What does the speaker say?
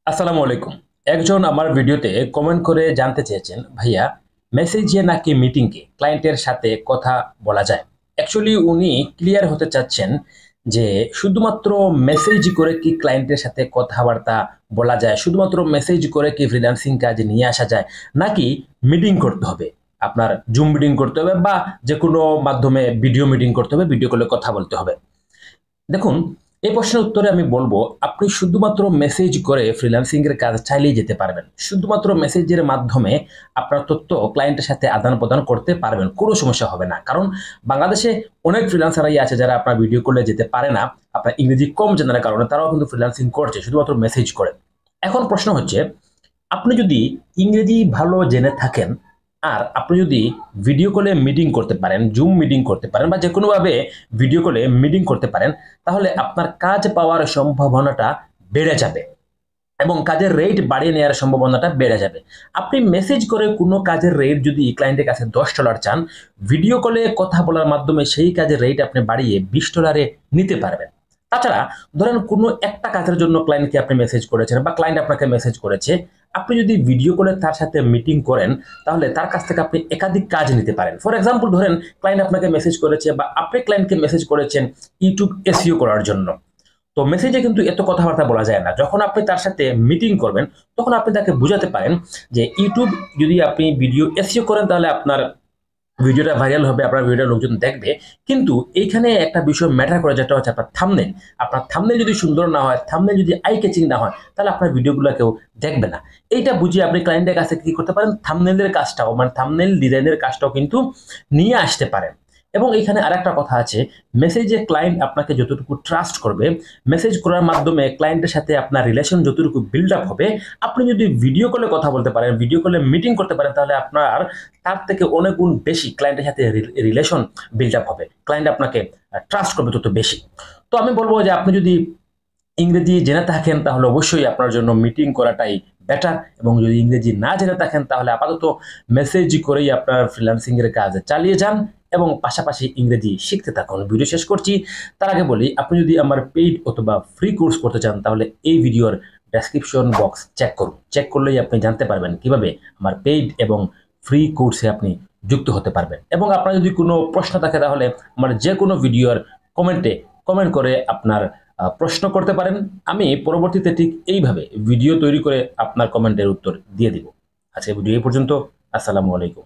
আসসালামু আলাইকুম। একজন আমার ভিডিওতে কমেন্ট করে জানতে চেয়েছেন, ভাইয়া মেসেজে নাকি মিটিংকে ক্লায়েন্টের সাথে কথা বলা যায়। অ্যাকচুয়ালি উনি ক্লিয়ার হতে চাচ্ছেন যে শুধুমাত্র মেসেজ করে কি ক্লায়েন্টের সাথে কথাবার্তা বলা যায়, শুধুমাত্র মেসেজ করে কি ফ্রিল্যান্সিং কাজ নিয়ে আসা যায়, নাকি মিটিং করতে হবে, আপনার জুম মিটিং করতে হবে বা যে কোনো মাধ্যমে ভিডিও মিটিং করতে হবে, ভিডিও কলে কথা বলতে হবে। দেখুন, এই প্রশ্নের উত্তরে আমি বলবো, আপনি শুধুমাত্র মেসেজ করে ফ্রিল্যান্সিং এর কাজ চালিয়ে যেতে পারবেন। শুধুমাত্র মেসেজের মাধ্যমে আপনার তথ্য ক্লায়েন্টের সাথে আদান প্রদান করতে পারবেন, কোনো সমস্যা হবে না। কারণ বাংলাদেশে অনেক ফ্রিল্যান্সারই আছে যারা আপনার ভিডিও কলে যেতে পারে না, আপনার ইংরেজি কম জানার কারণে তারাও কিন্তু ফ্রিল্যান্সিং করছে শুধুমাত্র মেসেজ করে। এখন প্রশ্ন হচ্ছে, আপনি যদি ইংরেজি ভালো জেনে থাকেন আর আপনি যদি ভিডিও কলে মিটিং করতে পারেন, জুম মিটিং করতে পারেন বা যে কোনোভাবে ভিডিও কলে মিটিং করতে পারেন, তাহলে আপনার কাজ পাওয়ার সম্ভাবনাটা বেড়ে যাবে এবং কাজের রেট বাড়িয়ে নেওয়ার সম্ভাবনাটা বেড়ে যাবে। আপনি মেসেজ করে কোনো কাজের রেট যদি ক্লায়েন্টের কাছে $10 চান, ভিডিও কলে কথা বলার মাধ্যমে সেই কাজের রেট আপনি বাড়িয়ে $20 নিতে পারবেন। তাছাড়া ধরেন কোনো একটা কাজের জন্য ক্লায়েন্টকে আপনি মেসেজ করেছেন বা ক্লায়েন্ট আপনাকে মেসেজ করেছে, আপনি যদি ভিডিও কলে তার সাথে মিটিং করেন, তাহলে তার কাছ থেকে আপনি একাধিক কাজ নিতে পারেন। ফর এক্সাম্পল ধরেন, ক্লায়েন্ট আপনাকে মেসেজ করেছে বা আপনি ক্লায়েন্টকে মেসেজ করেছেন ইউটিউব এসইও করার জন্য। তো মেসেজে কিন্তু এত কথাবার্তা বলা যায় না। যখন আপনি তার সাথে মিটিং করবেন, তখন আপনি তাকে বুঝাতে পারেন যে ইউটিউব যদি আপনি ভিডিও এসইও করেন, তাহলে আপনার ভিডিওটা ভাইরাল হবে, আপনার ভিডিওটা লোকজন দেখবে। কিন্তু এইখানে একটা বিষয় ম্যাটার করে, যেটা হচ্ছে আপনার থাম্বনেল। আপনার থাম্বনেল যদি সুন্দর না হয়, থাম্বনেল যদি আই ক্যাচিং না হয়, তাহলে আপনার ভিডিওগুলো কেউ দেখবে না। এইটা বুঝিয়ে আপনি ক্লায়েন্টের কাছে কি করতে পারেন, থাম্বনেলের কাজটাও, মানে থাম্বনেল ডিজাইনের কাজটাও কিন্তু নিয়ে আসতে পারেন। এবং এখানে আরেকটা কথা আছে, মেসেজে ক্লায়েন্ট আপনাকে যতটুকু ট্রাস্ট করবে, মেসেজ করার মাধ্যমে ক্লায়েন্টের সাথে আপনার রিলেশন যতটুকু বিল্ড আপ হবে, আপনি যদি ভিডিও কলে কথা বলতে পারেন, ভিডিও কলে মিটিং করতে পারেন, তাহলে আপনার তার থেকে অনেক গুণ বেশি ক্লায়েন্টের সাথে রিলেশন বিল্ড আপ হবে, ক্লায়েন্ট আপনাকে ট্রাস্ট করবে তত বেশি। তো আমি বলবো যে আপনি যদি ইংরেজি জেনে থাকেন, তাহলে অবশ্যই আপনার জন্য মিটিং করাটাই বেটার। এবং যদি ইংরেজি না জেনে থাকেন, তাহলে আপাতত মেসেজ করেই আপনার ফ্রিল্যান্সিং এর কাজ চালিয়ে যান এবং পাশাপাশি ইংরেজি শিখতে থাকুন। ভিডিও শেষ করছি, তার আগে বলি, আপনি যদি আমার পেইড অথবা ফ্রি কোর্স করতে চান, তাহলে এই ভিডিওর ডেসক্রিপশন বক্স চেক করুন। চেক করলেই আপনি জানতে পারবেন কিভাবে আমার পেইড এবং ফ্রি কোর্সে আপনি যুক্ত হতে পারবেন। এবং আপনার যদি কোনো প্রশ্ন থাকে, তাহলে আমার যে কোনো ভিডিওর কমেন্টে কমেন্ট করে আপনার প্রশ্ন করতে পারেন। আমি পরবর্তীতে ঠিক এইভাবে ভিডিও তৈরি করে আপনার কমেন্টের উত্তর দিয়ে দিব। আজকে ভিডিও এই পর্যন্ত। আসসালামু আলাইকুম।